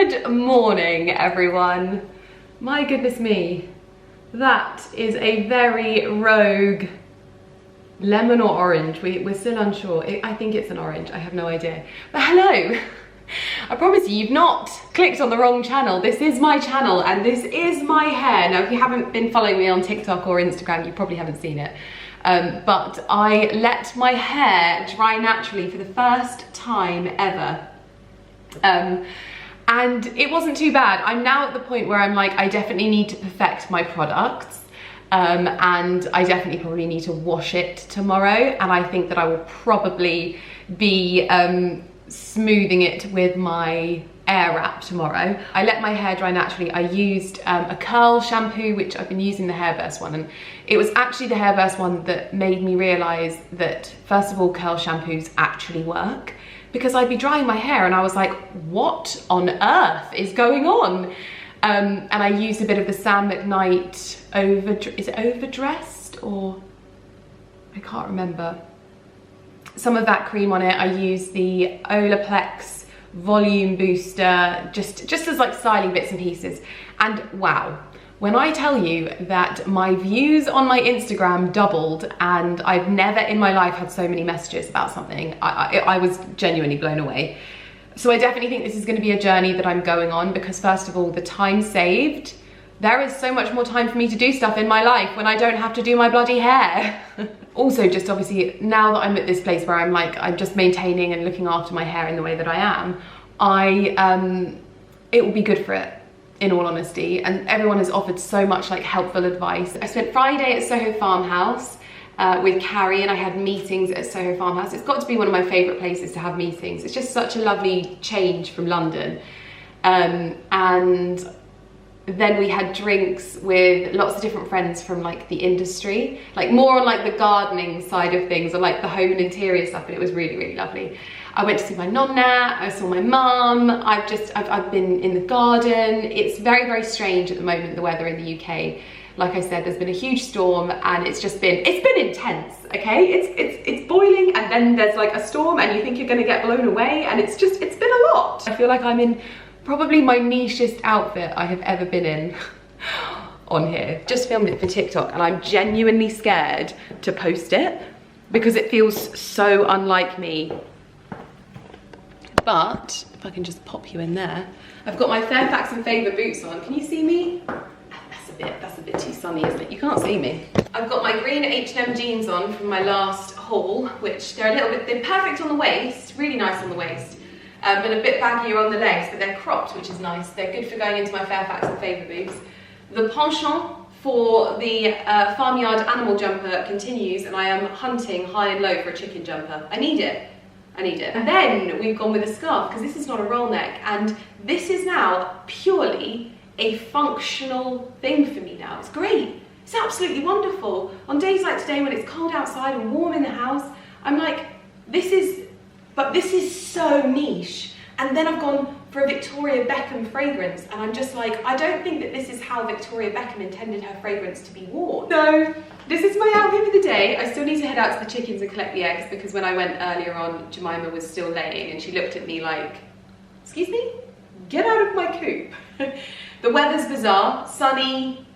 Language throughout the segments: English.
Good morning, everyone. My goodness me, that is a very rogue lemon or orange. We're still unsure. I think it's an orange, I have no idea. But hello, I promise you, you've not clicked on the wrong channel. This is my channel and this is my hair. Now, if you haven't been following me on TikTok or Instagram, you probably haven't seen it. But I let my hair dry naturally for the first time ever. And it wasn't too bad. I'm now at the point where I'm like, I definitely need to perfect my products. And I definitely probably need to wash it tomorrow. And I think that I will probably be smoothing it with my air wrap tomorrow. I let my hair dry naturally. I used a curl shampoo, which I've been using the Hairburst one. And it was actually the Hairburst one that made me realize that, first of all, curl shampoos actually work. Because I'd be drying my hair and I was like, what on earth is going on? And I used a bit of the Sam McKnight is it overdressed, or I can't remember. Some of that cream on it. I used the Olaplex volume booster, just as like styling bits and pieces. And wow, when I tell you that my views on my Instagram doubled and I've never in my life had so many messages about something, I was genuinely blown away. So I definitely think this is going to be a journey that I'm going on, because first of all, the time saved. There is so much more time for me to do stuff in my life when I don't have to do my bloody hair. Also, just obviously, now that I'm at this place where I'm just maintaining and looking after my hair in the way that I am, it will be good for it, in all honesty. And everyone has offered so much like helpful advice. I spent Friday at Soho Farmhouse with Carrie, and I had meetings at Soho Farmhouse. It's got to be one of my favourite places to have meetings. It's just such a lovely change from London. And then we had drinks with lots of different friends from like the industry, like more on like the gardening side of things, or like the home and interior stuff, and it was really, really lovely. I went to see my nonna, I saw my mum, I've been in the garden. It's very, very strange at the moment, the weather in the UK. Like I said, there's been a huge storm and it's been intense, okay? It's boiling, and then there's like a storm and you think you're gonna get blown away, and it's been a lot. I feel like I'm in probably my nichest outfit I have ever been in on here. Just filmed it for TikTok and I'm genuinely scared to post it because it feels so unlike me. But if I can just pop you in there, I've got my Fairfax and Favour boots on. Can you see me? That's a bit too sunny, isn't it? You can't see me. I've got my green H&M jeans on from my last haul, which they're perfect on the waist, really nice on the waist, and a bit baggier on the legs, but they're cropped, which is nice. They're good for going into my Fairfax and Favour boots. The penchant for the farmyard animal jumper continues, and I am hunting high and low for a chicken jumper. I need it. And then we've gone with a scarf, because this is not a roll neck, and this is now purely a functional thing for me now. It's great. It's absolutely wonderful. On days like today when it's cold outside and warm in the house, I'm like, this is so niche. And then I've gone for a Victoria Beckham fragrance, and I'm just like, I don't think that this is how Victoria Beckham intended her fragrance to be worn. So this is my outfit for the day. I still need to head out to the chickens and collect the eggs, because when I went earlier on, Jemima was still laying and she looked at me like, excuse me? Get out of my coop. The weather's bizarre, sunny,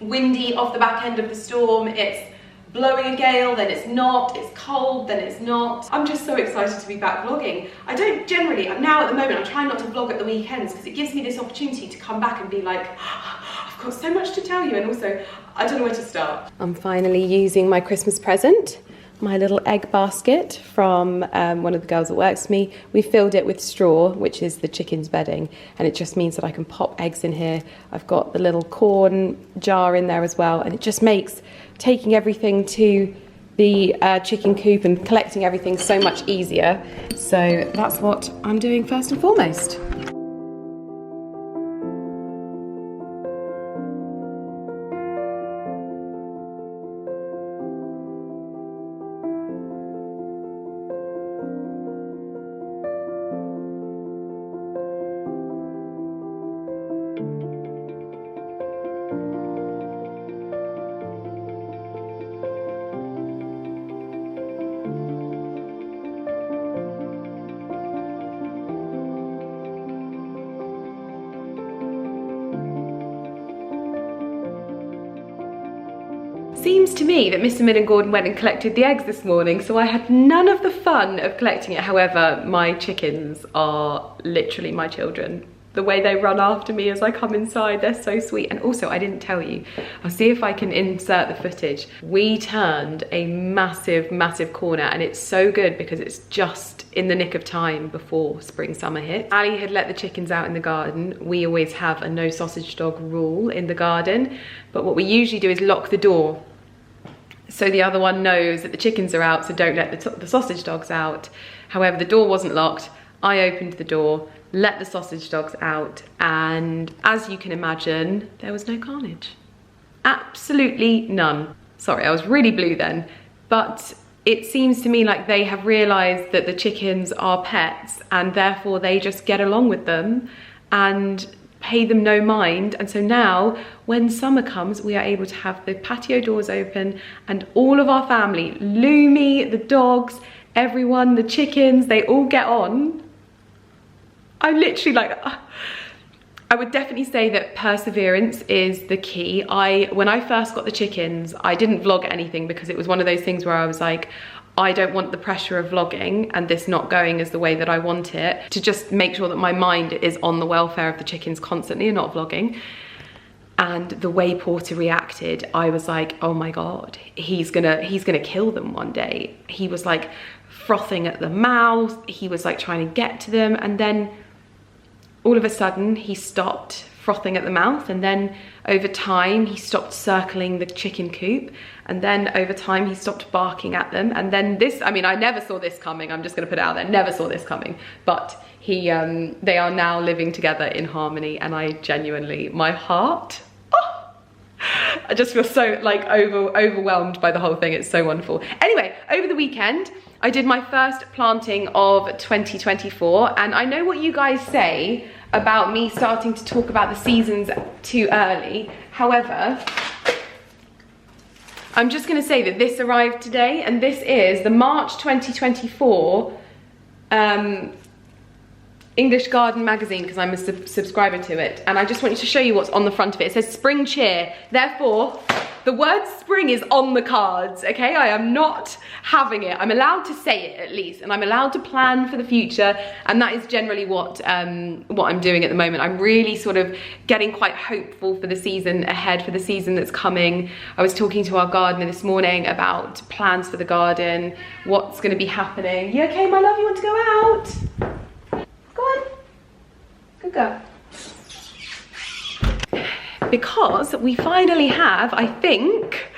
windy off the back end of the storm. It's blowing a gale, then it's not, it's cold, then it's not. I'm just so excited to be back vlogging. I'm now at the moment, I'm trying not to vlog at the weekends because it gives me this opportunity to come back and be like, I've got so much to tell you, and also, I don't know where to start. I'm finally using my Christmas present, my little egg basket from one of the girls that works for me. We filled it with straw, which is the chicken's bedding, and it just means that I can pop eggs in here. I've got the little corn jar in there as well, and it just makes taking everything to the chicken coop and collecting everything so much easier. So that's what I'm doing first and foremost. seems to me that Mr. Mid and Gordon went and collected the eggs this morning, so I had none of the fun of collecting it. However, my chickens are literally my children. The way they run after me as I come inside, they're so sweet. And also, I didn't tell you, I'll see if I can insert the footage. We turned a massive, massive corner, and it's so good because it's just in the nick of time before spring, summer hit. Ali had let the chickens out in the garden. We always have a no sausage dog rule in the garden, but what we usually do is lock the door so the other one knows that the chickens are out, so don't let the sausage dogs out. However, the door wasn't locked. I opened the door, let the sausage dogs out, and as you can imagine, there was no carnage. Absolutely none. Sorry, I was really blue then, but it seems to me like they have realised that the chickens are pets and therefore they just get along with them and pay them no mind. And so now when summer comes, we are able to have the patio doors open and all of our family, Lumi, the dogs, everyone, the chickens, they all get on. I'm literally like, I would definitely say that perseverance is the key. When I first got the chickens, I didn't vlog anything because it was one of those things where I was like, I don't want the pressure of vlogging and this not going as the way that I want it, to just make sure that my mind is on the welfare of the chickens constantly and not vlogging. And the way Porter reacted, I was like, oh my God, he's gonna kill them one day. He was like frothing at the mouth. He was like trying to get to them. And then all of a sudden he stopped frothing at the mouth, and then over time he stopped circling the chicken coop, and then over time he stopped barking at them. And then this, I mean, I never saw this coming, I'm just gonna put it out there, never saw this coming, but they are now living together in harmony, and I genuinely, my heart, I just feel so like overwhelmed by the whole thing. It's so wonderful. Anyway, over the weekend, I did my first planting of 2024, and I know what you guys say about me starting to talk about the seasons too early. However, I'm just gonna say that this arrived today, and this is the March 2024 English Garden magazine, because I'm a subscriber to it, and I just want you to show you what's on the front of it. It says spring cheer, therefore the word spring is on the cards, okay? I am not having it. I'm allowed to say it at least, and I'm allowed to plan for the future, and that is generally what I'm doing at the moment. I'm really sort of getting quite hopeful for the season ahead, for the season that's coming. I was talking to our gardener this morning about plans for the garden, what's gonna be happening. You okay, my love, you want to go out? Go on, good girl. Because we finally have, I think,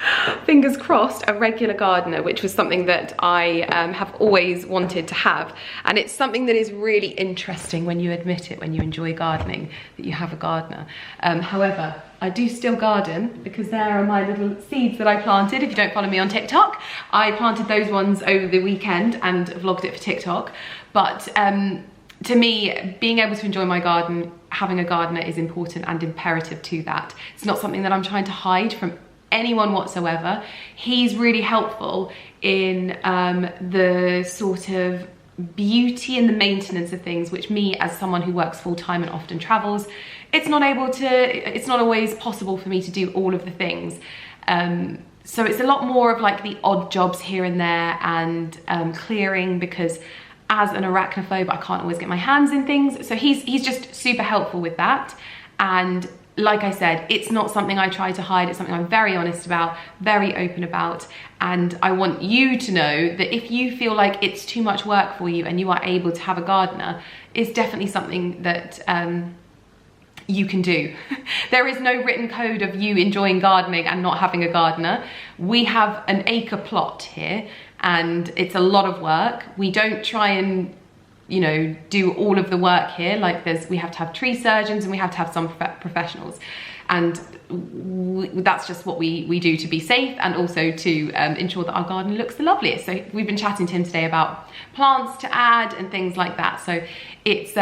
fingers crossed, a regular gardener, which was something that I have always wanted to have. And it's something that is really interesting when you admit it, when you enjoy gardening, that you have a gardener. However, I do still garden, because there are my little seeds that I planted. If you don't follow me on TikTok, I planted those ones over the weekend and vlogged it for TikTok. But to me, being able to enjoy my garden, having a gardener is important and imperative to that. It's not something that I'm trying to hide from anyone whatsoever. He's really helpful in the sort of beauty and the maintenance of things, which me, as someone who works full-time and often travels, it's not always possible for me to do all of the things. So it's a lot more of like the odd jobs here and there, and clearing, because as an arachnophobe, I can't always get my hands in things. So he's just super helpful with that. And like I said, it's not something I try to hide. It's something I'm very honest about, very open about. And I want you to know that if you feel like it's too much work for you and you are able to have a gardener, it's definitely something that you can do. There is no written code of you enjoying gardening and not having a gardener. We have an acre plot here, and it's a lot of work. We don't try and, you know, do all of the work here. Like we have to have tree surgeons and we have to have some professionals. And that's just what we do to be safe, and also to ensure that our garden looks the loveliest. So we've been chatting to him today about plants to add and things like that. So it's,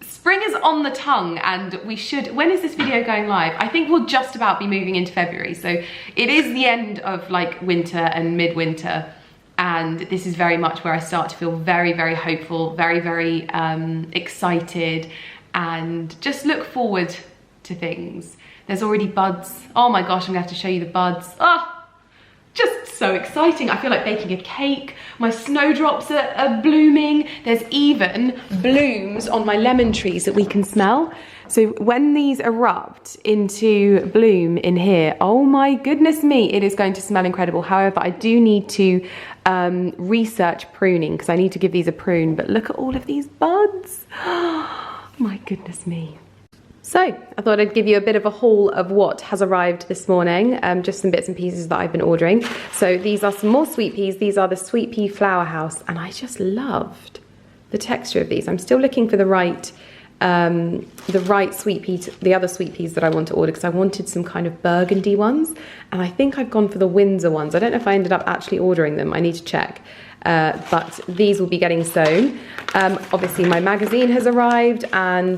spring is on the tongue, and we should, when is this video going live? I think we'll just about be moving into February. So it is the end of like winter and midwinter. And this is very much where I start to feel very, very hopeful, very, very excited, and just look forward to things. There's already buds. Oh my gosh, I'm gonna have to show you the buds. Oh, just so exciting. I feel like baking a cake. My snowdrops are blooming. There's even blooms on my lemon trees that we can smell. So when these erupt into bloom in here, oh my goodness me, it is going to smell incredible. However, I do need to research pruning because I need to give these a prune, but look at all of these buds. My goodness me. So I thought I'd give you a bit of a haul of what has arrived this morning, just some bits and pieces that I've been ordering. So these are some more sweet peas. These are the sweet pea flower house, and I just loved the texture of these. I'm still looking for the right sweet pea, the other sweet peas that I want to order, because I wanted some kind of burgundy ones, and I think I've gone for the Windsor ones. I don't know if I ended up actually ordering them. I need to check. But these will be getting sown. Obviously my magazine has arrived, and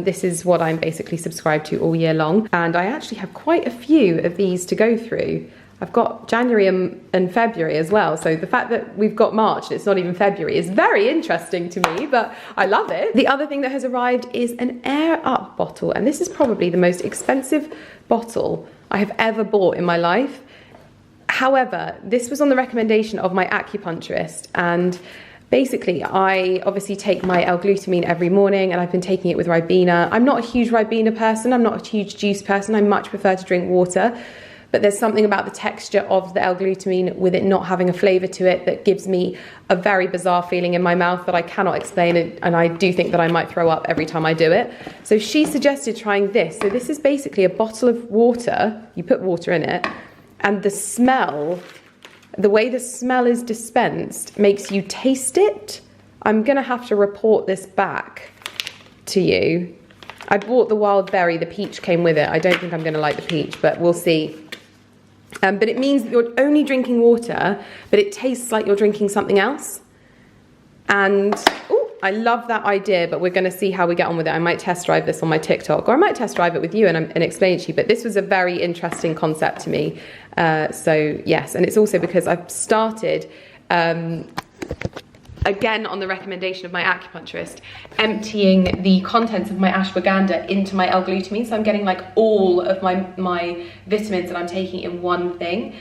this is what I'm basically subscribed to all year long, and I actually have quite a few of these to go through. I've got January and February as well, so the fact that we've got March and it's not even February is very interesting to me, but I love it. The other thing that has arrived is an Air Up bottle, and this is probably the most expensive bottle I have ever bought in my life. However, this was on the recommendation of my acupuncturist, and basically I obviously take my L-glutamine every morning, and I've been taking it with Ribena. I'm not a huge Ribena person, I'm not a huge juice person, I much prefer to drink water, but there's something about the texture of the L-glutamine with it not having a flavour to it that gives me a very bizarre feeling in my mouth that I cannot explain, and I do think that I might throw up every time I do it. So she suggested trying this. So this is basically a bottle of water, you put water in it, and the smell, the way the smell is dispensed makes you taste it. I'm gonna have to report this back to you. I bought the wild berry, the peach came with it. I don't think I'm gonna like the peach, but we'll see. But it means that you're only drinking water, but it tastes like you're drinking something else. And ooh, I love that idea, but we're gonna see how we get on with it. I might test drive this on my TikTok, or I might test drive it with you and explain it to you, but this was a very interesting concept to me. So yes, and it's also because I've started, again on the recommendation of my acupuncturist, emptying the contents of my ashwagandha into my L-glutamine, so I'm getting like all of my vitamins that I'm taking in one thing,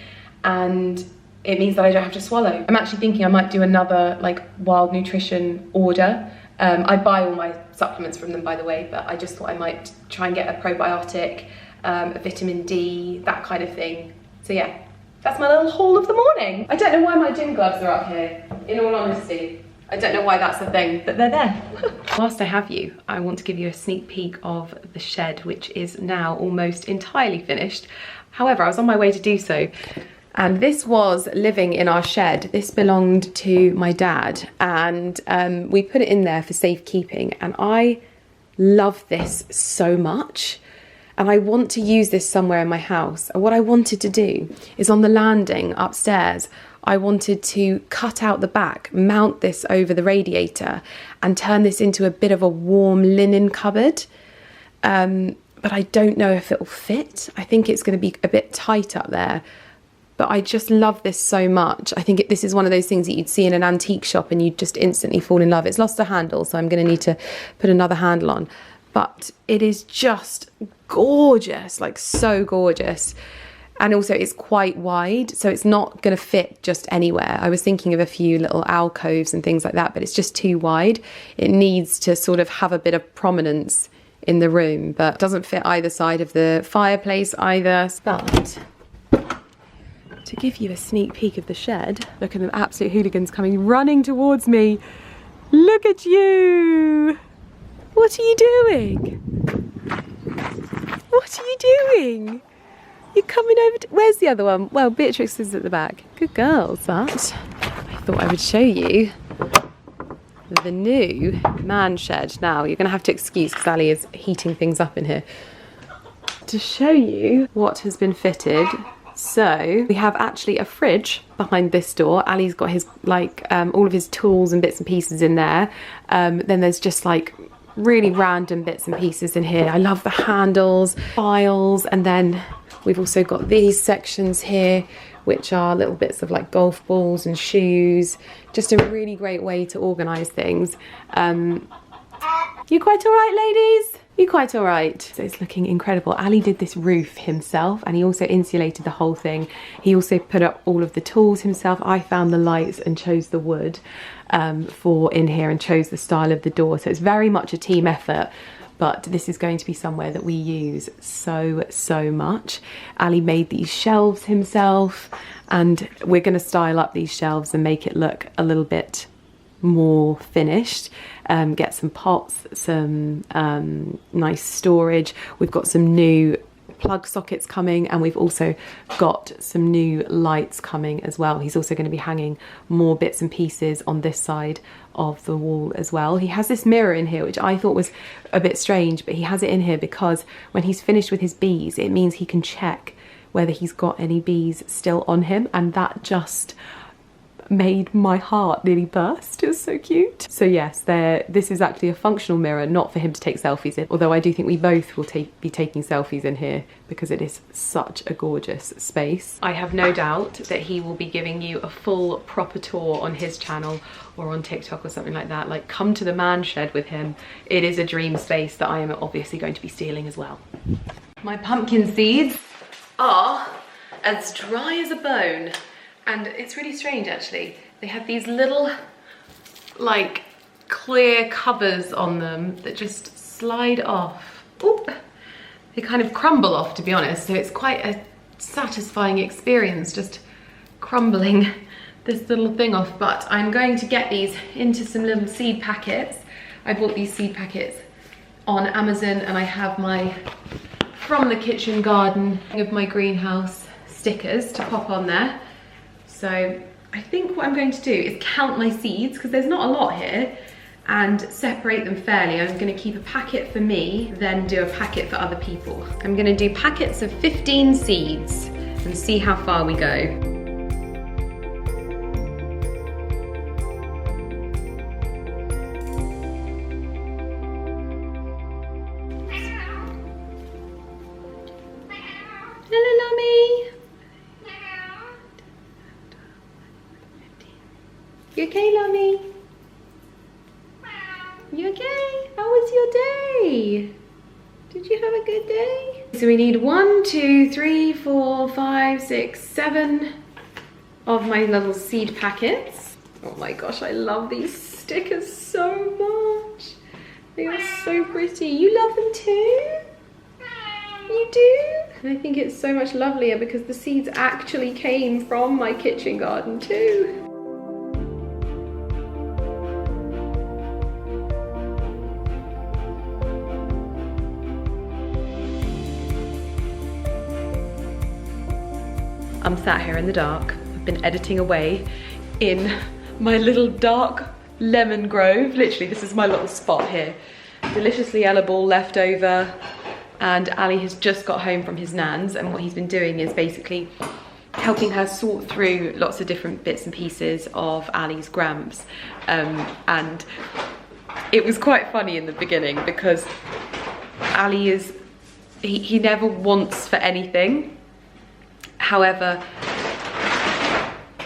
and it means that I don't have to swallow. I'm actually thinking I might do another like Wild Nutrition order. I buy all my supplements from them, by the way, but I just thought I might try and get a probiotic, a vitamin D, that kind of thing. So yeah, that's my little haul of the morning. I don't know why my gym gloves are up here, in all honesty. I don't know why that's the thing, but they're there. Whilst I have you, I want to give you a sneak peek of the shed, which is now almost entirely finished. However, I was on my way to do so, and this was living in our shed. This belonged to my dad, and we put it in there for safekeeping, and I love this so much. And I want to use this somewhere in my house. And what I wanted to do is on the landing upstairs, I wanted to cut out the back, mount this over the radiator, and turn this into a bit of a warm linen cupboard. But I don't know if it'll fit. I think it's going to be a bit tight up there. But I just love this so much. I think this is one of those things that you'd see in an antique shop and you'd just instantly fall in love. It's lost a handle, so I'm going to need to put another handle on. But it is just gorgeous, like so gorgeous. And also it's quite wide, so it's not going to fit just anywhere. I was thinking of a few little alcoves and things like that, but it's just too wide. It needs to sort of have a bit of prominence in the room, but it doesn't fit either side of the fireplace either. But to give you a sneak peek of the shed, look at them absolute hooligans coming running towards me. Look at you! What are you doing? What are you doing? You're coming over to... Where's the other one? Well, Beatrix is at the back. Good girls, that. I thought I would show you the new man shed. Now, you're going to have to excuse because Ali is heating things up in here. To show you what has been fitted. So, we have actually a fridge behind this door. Ali's got his, like, all of his tools and bits and pieces in there. Then there's just, like, really random bits and pieces in here. I love the handles, files, and then we've also got these sections here, which are little bits of like golf balls and shoes. Just a really great way to organise things. You quite all right, ladies? You're quite all right. So it's looking incredible. Ali did this roof himself, and he also insulated the whole thing. He also put up all of the tools himself. I found the lights and chose the wood for in here, and chose the style of the door. So it's very much a team effort. But this is going to be somewhere that we use so much. Ali made these shelves himself, and we're going to style up these shelves and make it look a little bit more finished. Get some pots, some nice storage. We've got some new plug sockets coming, and we've also got some new lights coming as well. He's also going to be hanging more bits and pieces on this side of the wall as well. He has this mirror in here, which I thought was a bit strange, but he has it in here because when he's finished with his bees, it means he can check whether he's got any bees still on him, and that just made my heart nearly burst. It was so cute. So yes, this is actually a functional mirror, not for him to take selfies in, although I do think we both will be taking selfies in here because it is such a gorgeous space. I have no doubt that he will be giving you a full proper tour on his channel or on TikTok or something like that. Like, come to the man shed with him. It is a dream space that I am obviously going to be stealing as well. My pumpkin seeds are as dry as a bone. And it's really strange actually. They have these little like clear covers on them that just slide off. Oop. They kind of crumble off, to be honest. So it's quite a satisfying experience just crumbling this little thing off. But I'm going to get these into some little seed packets. I bought these seed packets on Amazon, and I have my from the kitchen garden of my greenhouse stickers to pop on there. So I think what I'm going to do is count my seeds, because there's not a lot here, and separate them fairly. I'm going to keep a packet for me, then do a packet for other people. I'm going to do packets of 15 seeds and see how far we go. You okay, Lummy? You okay? How was your day? Did you have a good day? So we need 1, 2, 3, 4, 5, 6, 7 of my little seed packets. Oh my gosh, I love these stickers so much. They are so pretty. You love them too? You do? And I think it's so much lovelier because the seeds actually came from my kitchen garden too. I'm sat here in the dark. I've been editing away in my little dark lemon grove. Literally, this is my little spot here. Deliciously yellow ball left over, and Ali has just got home from his nan's, and what he's been doing is basically helping her sort through lots of different bits and pieces of Ali's gramps. And it was quite funny in the beginning because Ali is, he never wants for anything. However,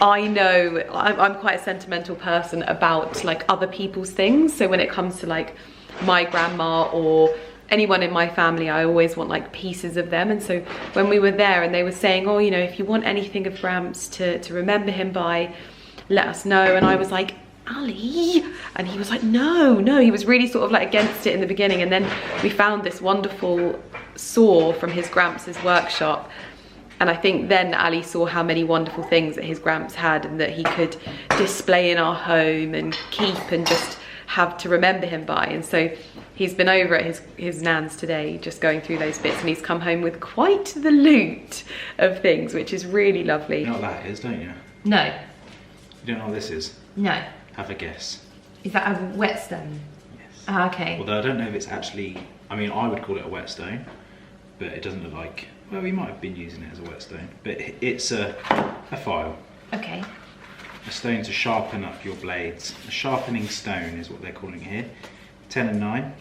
I know I'm quite a sentimental person about like other people's things. So when it comes to like my grandma or anyone in my family, I always want like pieces of them. And so when we were there and they were saying, oh, you know, if you want anything of Gramps to remember him by, let us know. And I was like, Ali, and he was like, no, he was really sort of like against it in the beginning. And then we found this wonderful saw from his Gramps' workshop. And I think then Ali saw how many wonderful things that his Gramps had and that he could display in our home and keep and just have to remember him by. And so he's been over at his nan's today just going through those bits, and he's come home with quite the loot of things, which is really lovely. You know what that is, don't you? No. You don't know what this is? No. Have a guess. Is that a whetstone? Yes. Ah, okay. Although I don't know if it's actually, I mean, I would call it a whetstone, but it doesn't look like, well, we might have been using it as a whetstone, but it's a file. Okay. A stone to sharpen up your blades. A sharpening stone is what they're calling it here. 10 and 9.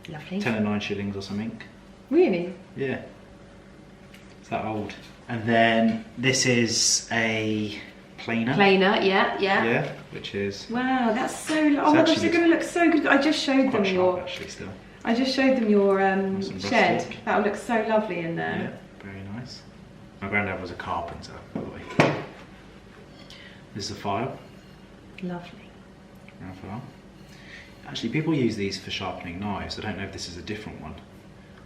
Lovely. 10 and 9 shillings or something. Really? Yeah. It's that old. And then this is a planer. Planer, yeah. Yeah, which is... Wow, that's so... Oh my gosh, they're going to look so good. I just showed them your... Sharp, actually, still. I just showed them your shed. rustic. That would look so lovely in there. Yeah, very nice. My granddad was a carpenter, by the way. This is a file. Lovely. Round file. Actually, people use these for sharpening knives. I don't know if this is a different one.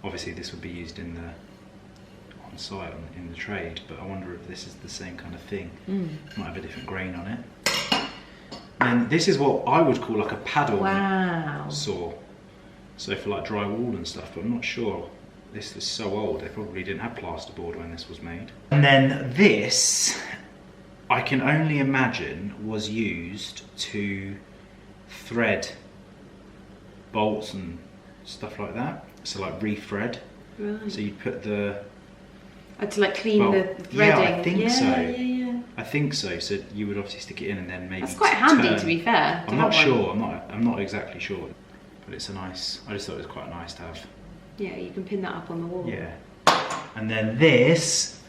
Obviously, this would be used in the on site in the trade, but I wonder if this is the same kind of thing. Might have a different grain on it. And this is what I would call like a paddle saw. So for like drywall and stuff, but I'm not sure. This is so old, they probably didn't have plasterboard when this was made. And then this, I can only imagine, was used to thread bolts and stuff like that. So like re-thread. Right. So you'd put the... to like clean the threading. Yeah, I think so. Yeah. I think so. So you would obviously stick it in and then maybe... That's quite handy, to be fair. I'm not sure. I'm not exactly sure. But it's a nice... I just thought it was quite nice to have. Yeah, you can pin that up on the wall. Yeah. And then this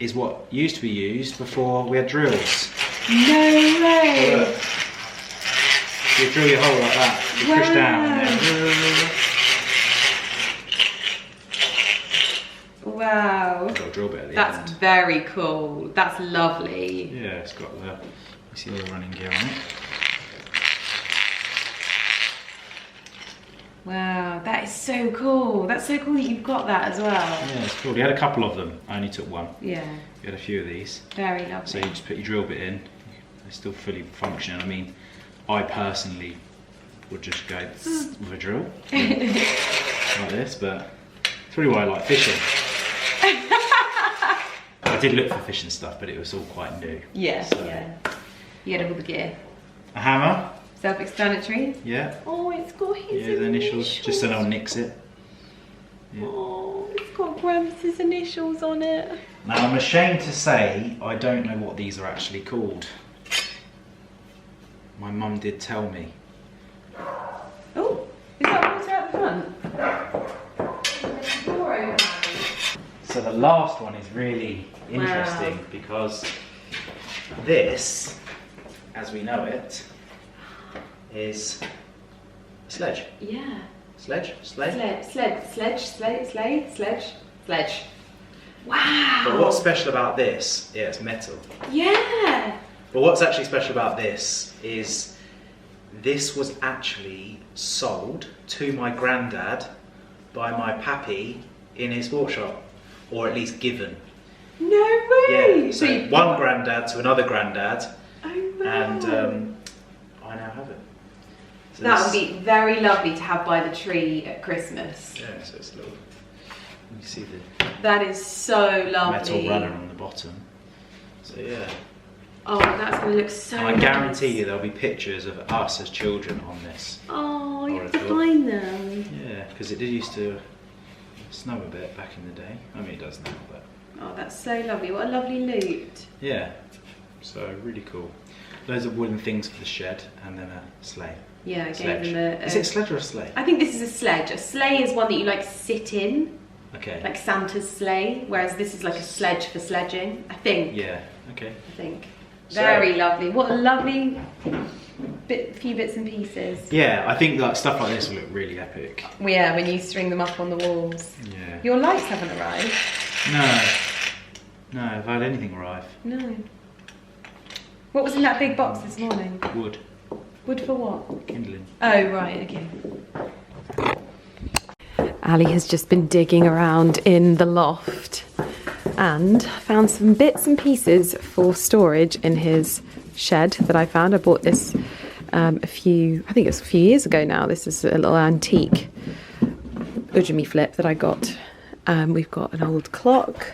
is what used to be used before we had drills. No way! So look, you drill your hole like that. You push down and then... Wow. Got a drill bit at the That's end. very cool. That's lovely. Yeah, it's got the... You see all the running gear on it. Wow, that is so cool. That's so cool that you've got that as well. Yeah, it's cool. We had a couple of them. I only took one. Yeah. We had a few of these. Very lovely. So you just put your drill bit in. They're still fully functioning. I mean, I personally would just go with a drill. Like this, but it's really why I like fishing. I did look for fishing stuff, but it was all quite new. Yeah, so. yeah. You had all the gear. A hammer. Self-explanatory. Yeah. Oh, it's got his the initials. Just so no one nicks it. Yeah. Oh, it's got Gramps' initials on it. Now I'm ashamed to say I don't know what these are actually called. My mum did tell me. Oh, is that water out the front? There's a door open. So the last one is really interesting because this, as we know it, is a sledge. Yeah. Sledge? Sleigh? Sledge. Wow. But what's special about this, yeah, it's metal. Yeah. But what's actually special about this is this was actually sold to my granddad by my pappy in his workshop, or at least given. No way. Yeah, so one granddad to another granddad. Oh, wow. And I now have it. So that would be very lovely to have by the tree at Christmas. Yeah, so it's little. You see the That is so lovely. metal runner on the bottom. So yeah. Oh, that's going to look so And I nice. guarantee you there'll be pictures of us as children on this. Oh, you Or have a to book. find them. Yeah, because it did used to snow a bit back in the day. I mean, it does now, but Oh, that's so lovely. What a lovely loot. yeah. So really cool. Loads of wooden things for the shed, and then a sleigh. Yeah, I gave Sledge. them a... Is it a sledge or a sleigh? I think this is a sledge. A sleigh is one that you like sit in, Okay. like Santa's sleigh, whereas this is like a sledge for sledging, I think. Yeah. Okay. I think. So- Very lovely. What a lovely few bits and pieces. Yeah, I think that stuff like this will look really epic. Well, yeah, when you string them up on the walls. Yeah. Your lights haven't arrived. No, have I had anything arrive? No. What was in that big box this morning? Wood. Wood for what? Kindling. Oh, right, okay. Ali has just been digging around in the loft and found some bits and pieces for storage in his shed that I found. I bought this I think it's a few years ago now. This is a little antique Ujimi flip that I got. We've got an old clock.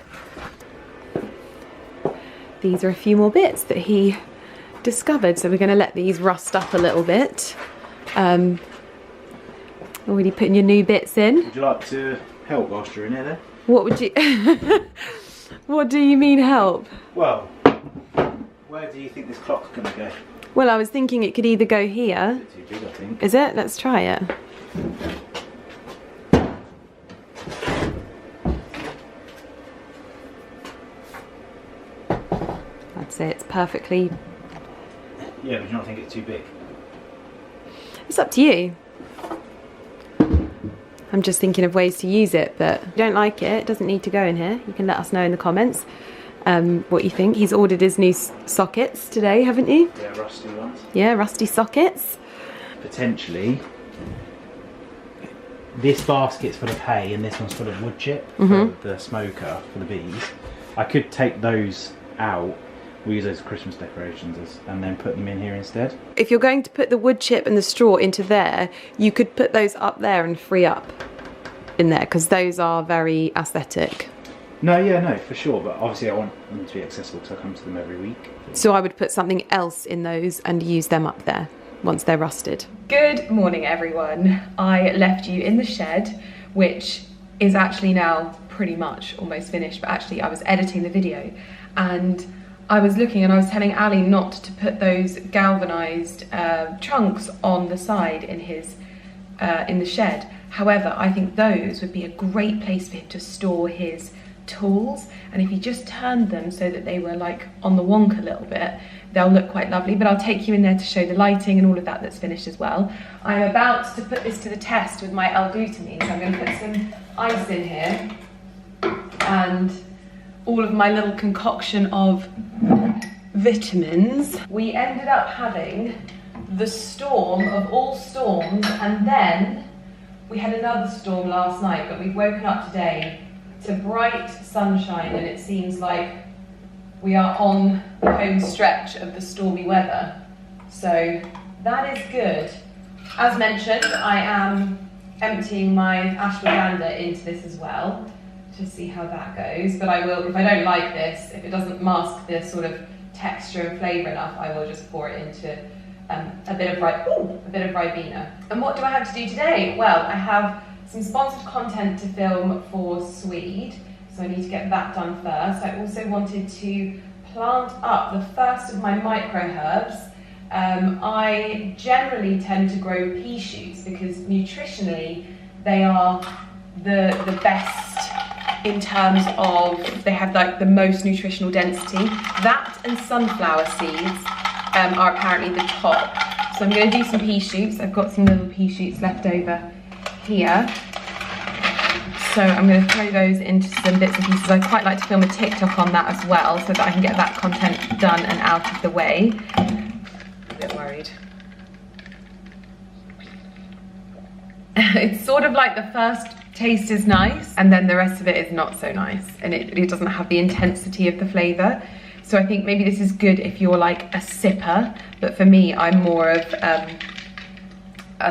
These are a few more bits that he discovered, so we're going to let these rust up a little bit. Already putting your new bits in. Would you like to help whilst you're in here then? What would you... What do you mean help? Well, where do you think this clock's going to go? Well, I was thinking it could either go here. It's too big, I think. Is it? Let's try it. I'd say it's perfectly... Yeah, but you don't think it's too big? It's up to you. I'm just thinking of ways to use it, but if you don't like it, it doesn't need to go in here. You can let us know in the comments what you think. He's ordered his new sockets today, haven't you? Yeah, rusty ones. Yeah, rusty sockets. Potentially, this basket's full of hay and this one's full of wood chip for the smoker, for the bees. I could take those out, we use those as Christmas decorations, and then put them in here instead. If you're going to put the wood chip and the straw into there, you could put those up there and free up in there, because those are very aesthetic. No, yeah, no, for sure, but obviously I want them to be accessible because I come to them every week. So I would put something else in those and use them up there once they're rusted. Good morning, everyone. I left you in the shed, which is actually now pretty much almost finished, but actually I was editing the video and I was looking and I was telling Ali not to put those galvanized trunks on the side in his in the shed. However, I think those would be a great place for him to store his tools, and if he just turned them so that they were like on the wonk a little bit, they'll look quite lovely. But I'll take you in there to show the lighting and all of that that's finished as well. I'm about to put this to the test with my L-glutamine, so I'm going to put some ice in here and all of my little concoction of vitamins. We ended up having the storm of all storms, and then we had another storm last night, but we've woken up today to bright sunshine, and it seems like we are on the home stretch of the stormy weather. So that is good. As mentioned, I am emptying my ashwagandha into this as well to see how that goes. But I will, if I don't like this, if it doesn't mask the sort of texture and flavour enough, I will just pour it into a bit of Ribena. And what do I have to do today? Well, I have some sponsored content to film for Swede, so I need to get that done first. I also wanted to plant up the first of my micro-herbs. I generally tend to grow pea shoots because nutritionally they are the best in terms of, they have like the most nutritional density. That and sunflower seeds are apparently the top. So I'm going to do some pea shoots. I've got some little pea shoots left over here. So I'm going to throw those into some bits and pieces. I quite like to film a TikTok on that as well so that I can get that content done and out of the way. I'm a bit worried. It's sort of like the first taste is nice and then the rest of it is not so nice, and it doesn't have the intensity of the flavour. So I think maybe this is good if you're like a sipper, but for me I'm more of a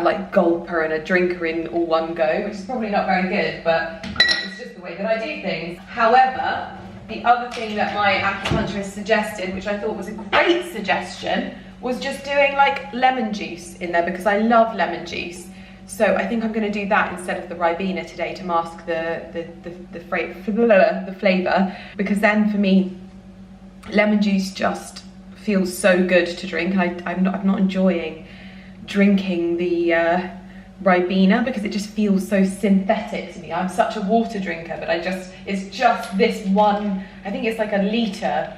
like gulper and a drinker in all one go, which is probably not very good, but it's just the way that I do things. However, the other thing that my acupuncturist suggested, which I thought was a great suggestion, was just doing like lemon juice in there, because I love lemon juice. So I think I'm going to do that instead of the Ribena today to mask the flavour, because then for me, lemon juice just feels so good to drink, and I'm not enjoying drinking the Ribena because it just feels so synthetic to me. I'm such a water drinker, but it's just this one, I think it's like a litre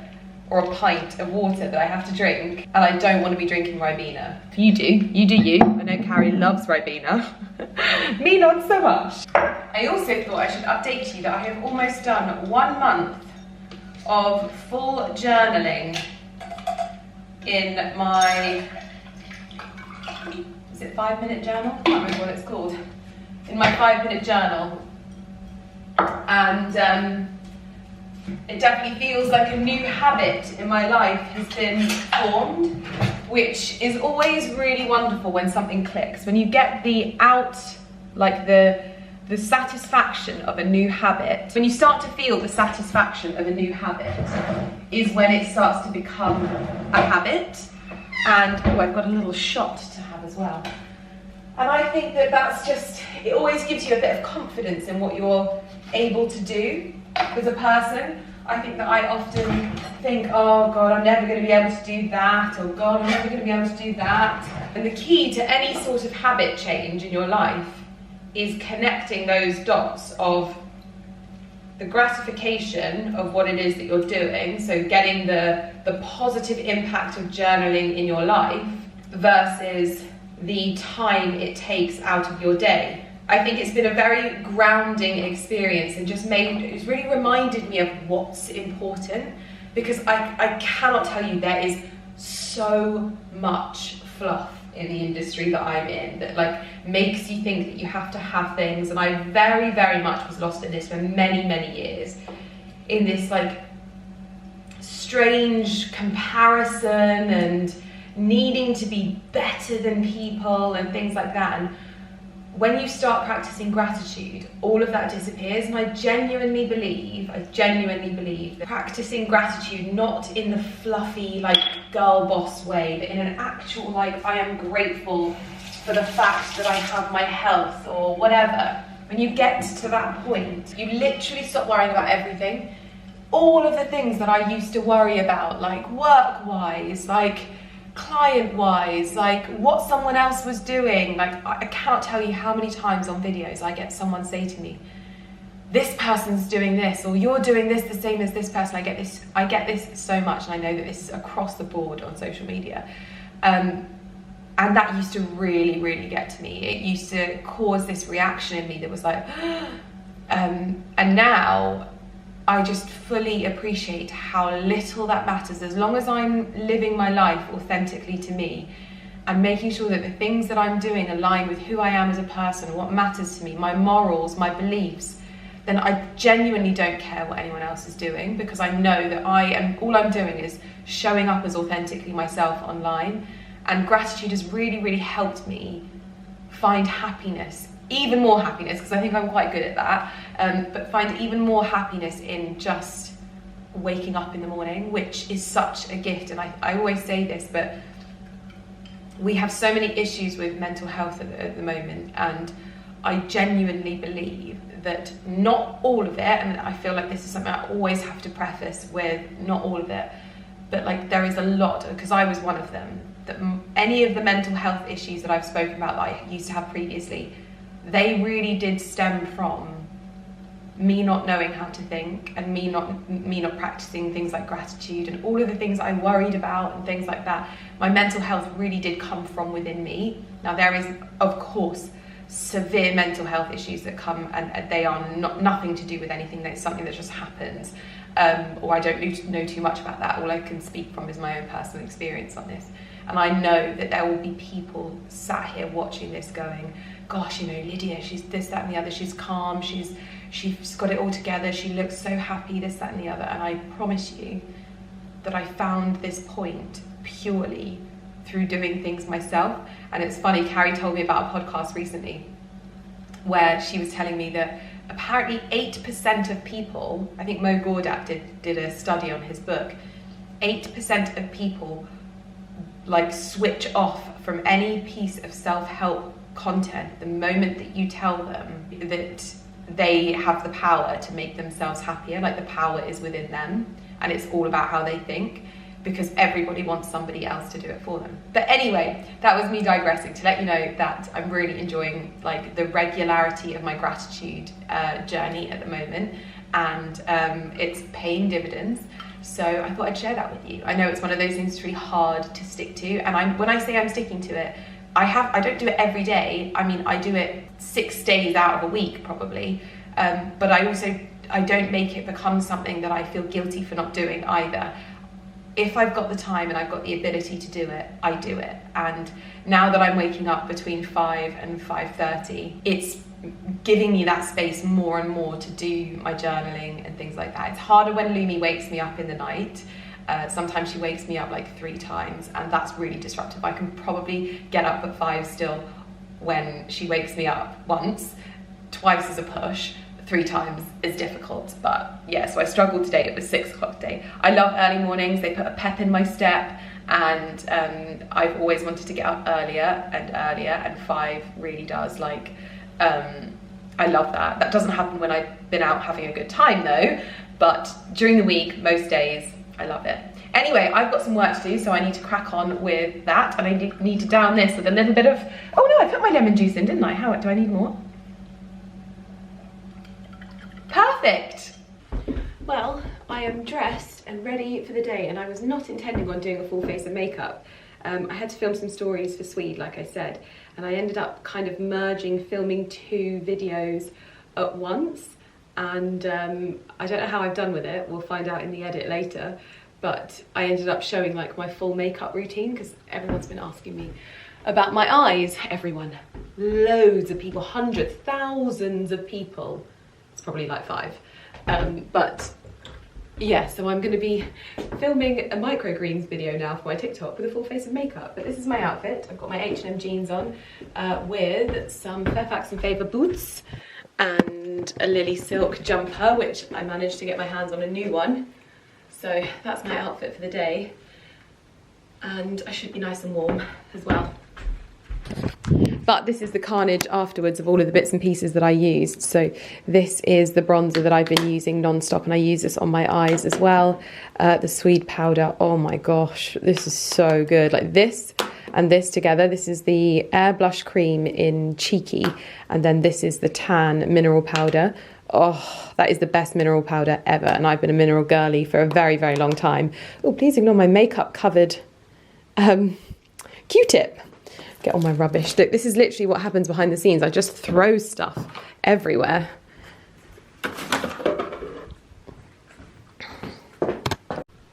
or a pint of water that I have to drink, and I don't want to be drinking Ribena. You do you. I know Carrie loves Ribena. Me not so much. I also thought I should update you that I have almost done 1 month of full journaling in my, is it 5-minute journal? I can't remember what it's called. In my 5-minute journal. And it definitely feels like a new habit in my life has been formed, which is always really wonderful when something clicks. When you get the satisfaction of a new habit, when you start to feel the satisfaction of a new habit, is when it starts to become a habit. And oh, I've got a little shot to have as well. And I think that that's just, it always gives you a bit of confidence in what you're able to do as a person. I think that I often think, oh God, I'm never going to be able to do that, or God, I'm never going to be able to do that. And the key to any sort of habit change in your life is connecting those dots of the gratification of what it is that you're doing, so getting the positive impact of journaling in your life versus the time it takes out of your day I think it's been a very grounding experience, and it's really reminded me of what's important, because I cannot tell you, there is so much fluff in the industry that I'm in that like makes you think that you have to have things, and I very, very much was lost in this for many, many years, in this like strange comparison and needing to be better than people and things like that. And when you start practicing gratitude, all of that disappears. And I genuinely believe that practicing gratitude, not in the fluffy, like girl boss way, but in an actual, like, I am grateful for the fact that I have my health or whatever. When you get to that point, you literally stop worrying about everything. All of the things that I used to worry about, like work-wise, like client-wise, like what someone else was doing. Like, I cannot tell you how many times on videos I get someone say to me, this person's doing this, or you're doing this the same as this person. I get this so much, and I know that this is across the board on social media. And that used to really, really get to me. It used to cause this reaction in me that was like, and now I just fully appreciate how little that matters, as long as I'm living my life authentically to me and making sure that the things that I'm doing align with who I am as a person and what matters to me, my morals, my beliefs, then I genuinely don't care what anyone else is doing, because I know that all I'm doing is showing up as authentically myself online. And gratitude has really, really helped me find happiness, even more happiness, because I think I'm quite good at that, but find even more happiness in just waking up in the morning, which is such a gift. And I always say this, but we have so many issues with mental health at the moment, and I genuinely believe that not all of it, and I feel like this is something I always have to preface with, not all of it, but like there is a lot, because I was one of them, that any of the mental health issues that I've spoken about that I used to have previously, they really did stem from me not knowing how to think, and me not practicing things like gratitude, and all of the things I worried about and things like that. My mental health really did come from within me. Now there is, of course, severe mental health issues that come, and they are nothing to do with anything. That's something that just happens, or I don't know too much about that. All I can speak from is my own personal experience on this. And I know that there will be people sat here watching this going, gosh, you know, Lydia, she's this, that and the other, she's calm, she's got it all together, she looks so happy, this, that and the other. And I promise you that I found this point purely through doing things myself. And it's funny, Carrie told me about a podcast recently where she was telling me that apparently 8% of people, I think Mo Gawdat did a study on his book, 8% of people like switch off from any piece of self-help content the moment that you tell them that they have the power to make themselves happier. Like, the power is within them, and it's all about how they think, because everybody wants somebody else to do it for them. But anyway, that was me digressing to let you know that I'm really enjoying like the regularity of my gratitude journey at the moment, and it's paying dividends. So I thought I'd share that with you. I know it's one of those things that's really hard to stick to, and when I say I'm sticking to it, I don't do it every day. I mean, I do it 6 days out of a week probably, but I don't make it become something that I feel guilty for not doing either. If I've got the time and I've got the ability to do it, I do it. And now that I'm waking up between 5 and 5:30, it's giving me that space more and more to do my journaling and things like that. It's harder when Lumi wakes me up in the night. Sometimes she wakes me up like 3 times, and that's really disruptive. I can probably get up at 5 still when she wakes me up once, twice as a push. 3 times is difficult, but yeah, so I struggled today. It was 6 o'clock today. I love early mornings. They put a pep in my step, and I've always wanted to get up earlier and earlier, and 5 really does. Like, I love that. That doesn't happen when I've been out having a good time though, but during the week, most days, I love it. Anyway, I've got some work to do, so I need to crack on with that, and I need to down this with a little bit of, oh no, I put my lemon juice in, didn't I? How, do I need more? Perfect. Well, I am dressed and ready for the day, and I was not intending on doing a full face of makeup. I had to film some stories for Swede, like I said, and I ended up kind of merging filming 2 videos at once, and I don't know how I've done with it, we'll find out in the edit later, but I ended up showing like my full makeup routine because everyone's been asking me about my eyes. Everyone, loads of people, hundreds, thousands of people, it's probably like 5, but yeah, so I'm going to be filming a microgreens video now for my TikTok with a full face of makeup. But this is my outfit. I've got my H&M jeans on with some Fairfax and Favour boots and a Lily silk jumper, which I managed to get my hands on a new one. So that's my outfit for the day. And I should be nice and warm as well. But this is the carnage afterwards of all of the bits and pieces that I used. So this is the bronzer that I've been using non-stop, and I use this on my eyes as well. The Swede powder, oh my gosh, this is so good. Like this and this together. This is the Air Blush Cream in Cheeky, and then this is the tan mineral powder. Oh, that is the best mineral powder ever, and I've been a mineral girly for a very, very long time. Oh, please ignore my makeup covered Q-tip. Get all my rubbish. Look, this is literally what happens behind the scenes. I just throw stuff everywhere.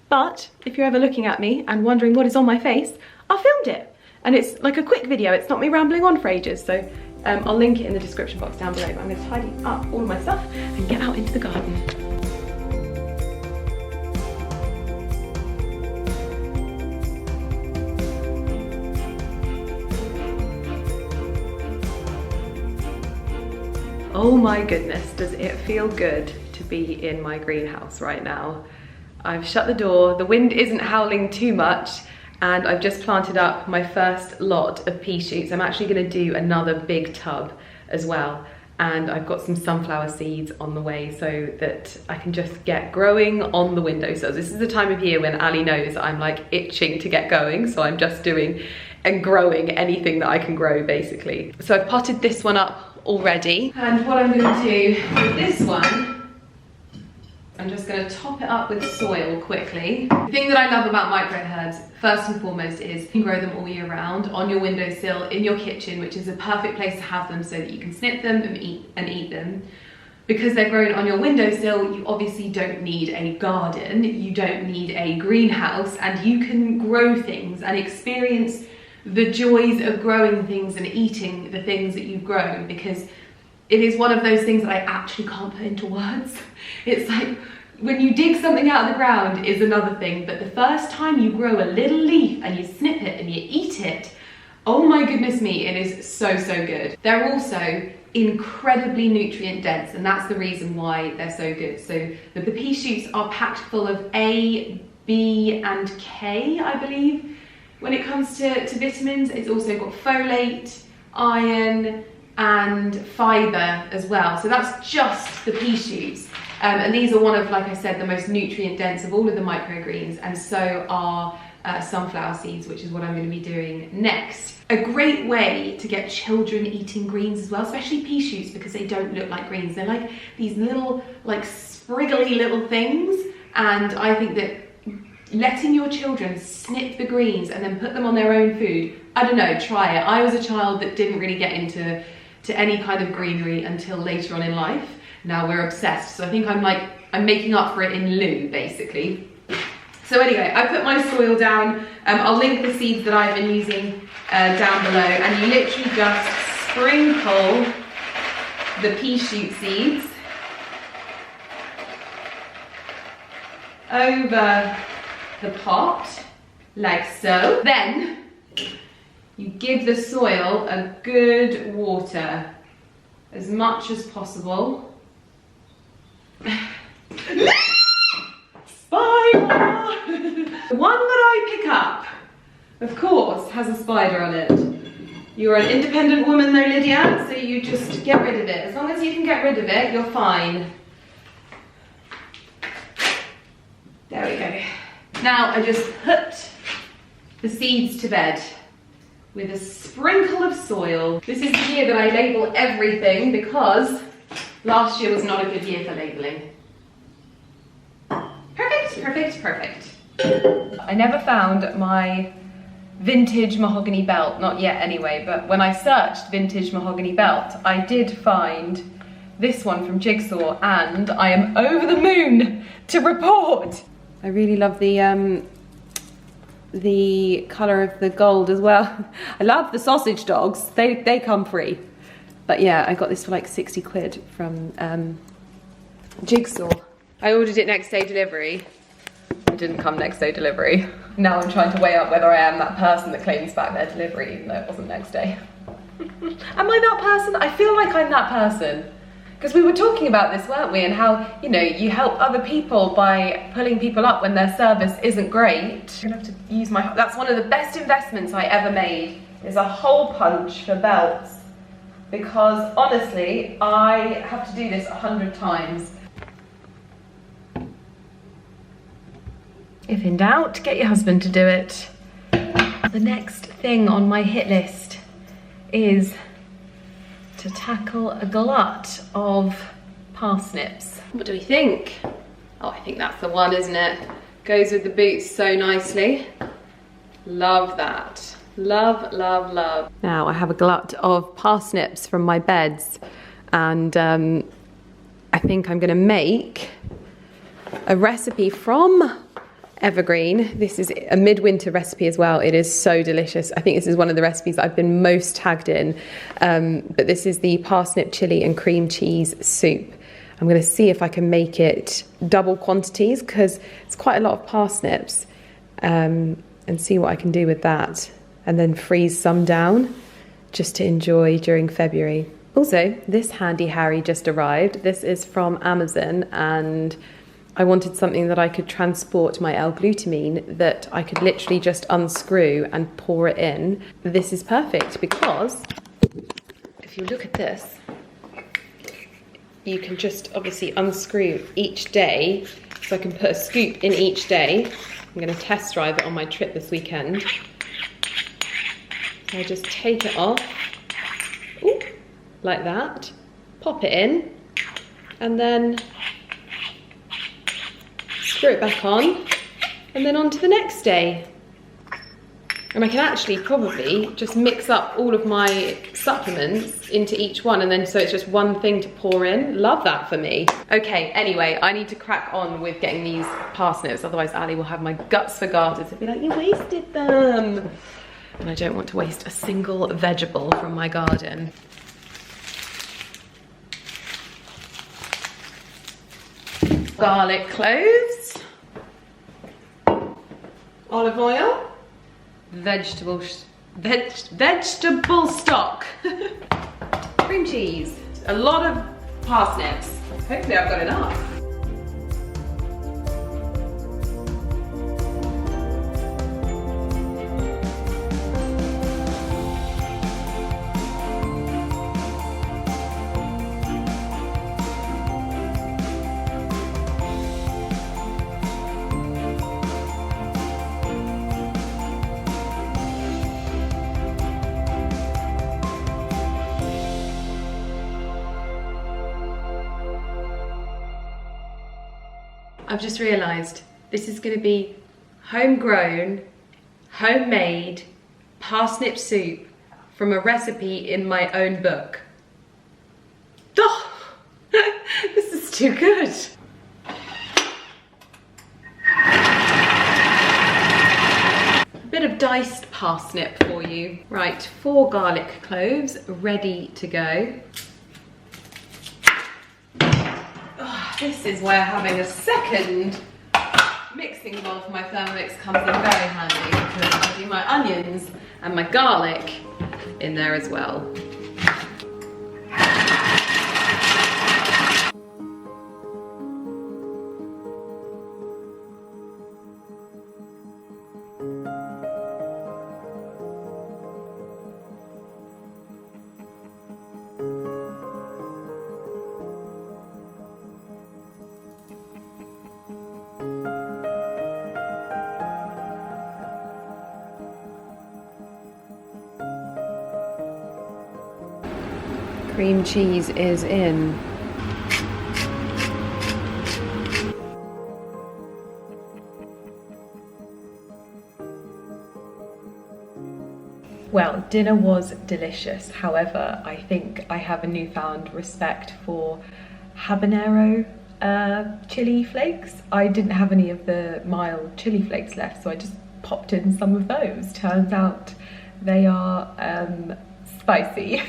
But if you're ever looking at me and wondering what is on my face, I filmed it. And it's like a quick video. It's not me rambling on for ages. So I'll link it in the description box down below. But I'm going to tidy up all of my stuff and get out into the garden. Oh my goodness, does it feel good to be in my greenhouse right now. I've shut the door, the wind isn't howling too much, and I've just planted up my first lot of pea shoots. I'm actually going to do another big tub as well, and I've got some sunflower seeds on the way so that I can just get growing on the windowsills. This is the time of year when Ali knows I'm like itching to get going, so I'm just doing and growing anything that I can grow basically. So I've potted this one up already, and what I'm going to do with this one, I'm just going to top it up with soil quickly. The thing that I love about micro herbs, first and foremost, is you can grow them all year round on your windowsill, in your kitchen, which is a perfect place to have them so that you can snip them and eat them. Because they're grown on your windowsill, you obviously don't need a garden, you don't need a greenhouse, and you can grow things and experience the joys of growing things and eating the things that you've grown, because it is one of those things that I actually can't put into words. It's like when you dig something out of the ground is another thing, but the first time you grow a little leaf and you snip it and you eat it, oh my goodness me, it is so, so good. They're also incredibly nutrient dense, and that's the reason why they're so good. So the pea shoots are packed full of A, B and K, I believe. When it comes to vitamins, it's also got folate, iron, and fibre as well. So that's just the pea shoots. And these are one of, like I said, the most nutrient dense of all of the microgreens, and so are sunflower seeds, which is what I'm going to be doing next. A great way to get children eating greens as well, especially pea shoots, because they don't look like greens. They're like these little, like spriggly little things, and I think that letting your children snip the greens and then put them on their own food, I don't know, try it. I was a child that didn't really get into any kind of greenery until later on in life. Now we're obsessed, so I think I'm making up for it in lieu, basically. So anyway, I put my soil down. I'll link the seeds that I've been using down below, and you literally just sprinkle the pea shoot seeds over the pot, like so. Then you give the soil a good water, as much as possible. Spider! The one that I pick up, of course, has a spider on it. You're an independent woman though, Lydia, so you just get rid of it. As long as you can get rid of it, you're fine. There we go. Now I just put the seeds to bed with a sprinkle of soil. This is the year that I label everything, because last year was not a good year for labeling. Perfect, perfect, perfect. I never found my vintage mahogany belt, not yet anyway, but when I searched vintage mahogany belt, I did find this one from Jigsaw, and I am over the moon to report. I really love the colour of the gold as well. I love the sausage dogs, they come free. But yeah, I got this for like 60 quid from Jigsaw. I ordered it next day delivery. It didn't come next day delivery. Now I'm trying to weigh up whether I am that person that claims back their delivery even though it wasn't next day. Am I that person? I feel like I'm that person. Because we were talking about this, weren't we? And how, you know, you help other people by pulling people up when their service isn't great. I'm gonna have to use my, that's one of the best investments I ever made, is a hole punch for belts. Because honestly, I have to do this 100 times. If in doubt, get your husband to do it. The next thing on my hit list is to tackle a glut of parsnips. What do we think? Oh, I think that's the one, isn't it? Goes with the boots so nicely. Love that. Love, love, love. Now I have a glut of parsnips from my beds, and I think I'm gonna make a recipe from Evergreen. This is a midwinter recipe as well. It is so delicious. I think this is one of the recipes that I've been most tagged in. But this is the parsnip chili and cream cheese soup. I'm going to see if I can make it double quantities because it's quite a lot of parsnips, and see what I can do with that, and then freeze some down just to enjoy during February. Also, this Handy Harry just arrived. This is from Amazon, and I wanted something that I could transport my L-glutamine, that I could literally just unscrew and pour it in. This is perfect because if you look at this, you can just obviously unscrew each day. So I can put a scoop in each day. I'm going to test drive it on my trip this weekend. I just take it off, ooh, like that, pop it in, and then screw it back on, and then on to the next day. And I can actually probably just mix up all of my supplements into each one, and then so it's just one thing to pour in. Love that for me. Okay, anyway, I need to crack on with getting these parsnips, otherwise Ali will have my guts for garters. He'll be like, you wasted them. And I don't want to waste a single vegetable from my garden. Garlic cloves, olive oil, vegetable stock, cream cheese, a lot of parsnips. Hopefully I've got enough. I've just realised this is going to be homegrown, homemade parsnip soup from a recipe in my own book. Oh, this is too good. A bit of diced parsnip for you. Right, 4 garlic cloves ready to go. This is where having a second mixing bowl for my Thermomix comes in very handy, because I do my onions and my garlic in there as well. Cream cheese is in. dinner was delicious. However, I think I have a newfound respect for habanero chili flakes. I didn't have any of the mild chili flakes left, so I just popped in some of those. Turns out they are spicy.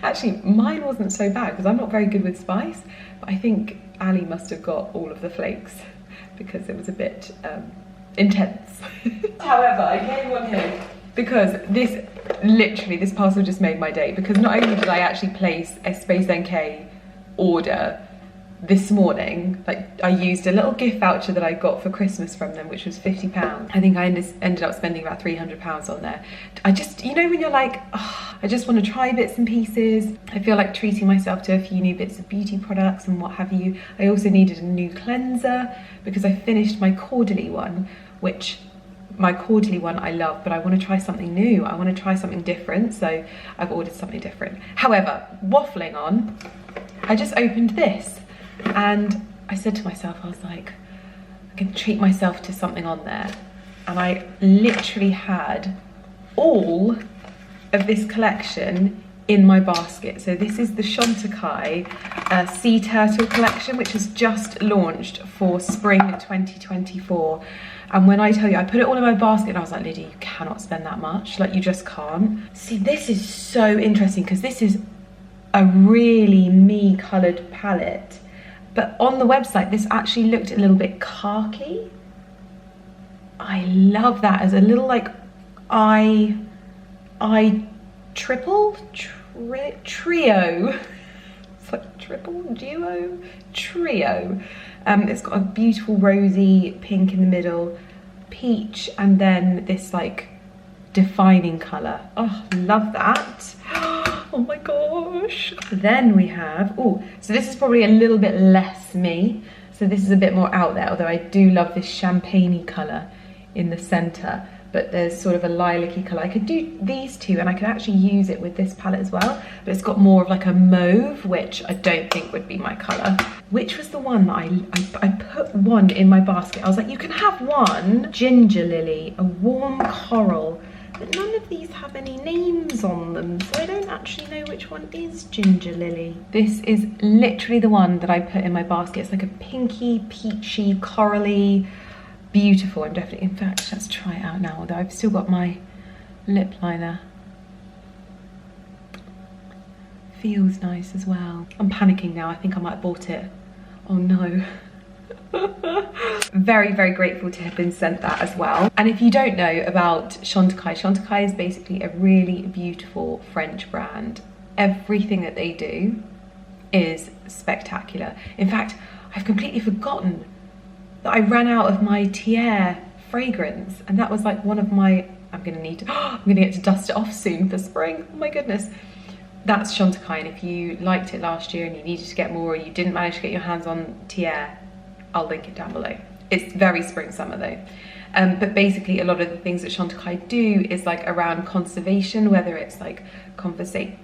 Actually, mine wasn't so bad because I'm not very good with spice, but I think Ali must have got all of the flakes because it was a bit intense. However, I came on here because this parcel just made my day, because not only did I actually place a Space NK order this morning, like I used a little gift voucher that I got for Christmas from them, which was £50. I think I ended up spending about £300 on there. I just, you know, when you're like, oh, I just want to try bits and pieces. I feel like treating myself to a few new bits of beauty products and what have you. I also needed a new cleanser because I finished my Cordially one, which my Cordially one I love, but I want to try something new. I want to try something different, so I've ordered something different. However, waffling on, I just opened this and I said to myself, I was like, I can treat myself to something on there. And I literally had all of this collection in my basket. So this is the Chantecaille Sea Turtle collection, which has just launched for spring 2024. And when I tell you, I put it all in my basket and I was like, Lydia, you cannot spend that much. Like, you just can't. See, this is so interesting because this is a really me coloured palette. But on the website, this actually looked a little bit khaki. I love that as a little like eye trio. It's like triple, duo, trio. It's got a beautiful rosy pink in the middle, peach, and then this like defining colour. Oh, love that. Oh my gosh. Then we have, oh, so this is probably a little bit less me. So this is a bit more out there, although I do love this champagne-y colour in the centre. But there's sort of a lilac-y colour. I could do these two and I could actually use it with this palette as well. But it's got more of like a mauve, which I don't think would be my colour. Which was the one that I put one in my basket. I was like, you can have one. Ginger Lily, a warm coral. But none of these have any names on them, so I don't actually know which one is Ginger Lily. This is literally the one that I put in my basket. It's like a pinky, peachy, corally, beautiful. I'm definitely, in fact, let's try it out now, although I've still got my lip liner. Feels nice as well. I'm panicking now, I think I might have bought it. Oh no. Very, very grateful to have been sent that as well. And if you don't know about Chantecaille, Chantecaille is basically a really beautiful French brand. Everything that they do is spectacular. In fact, I've completely forgotten that I ran out of my Thiers fragrance, and that was like one of my, I'm gonna get to dust it off soon for spring. Oh my goodness. That's Chantecaille, and if you liked it last year and you needed to get more, or you didn't manage to get your hands on Thiers, I'll link it down below. It's very spring summer though. But basically a lot of the things that Chantecaille do is like around conservation, whether it's like conservation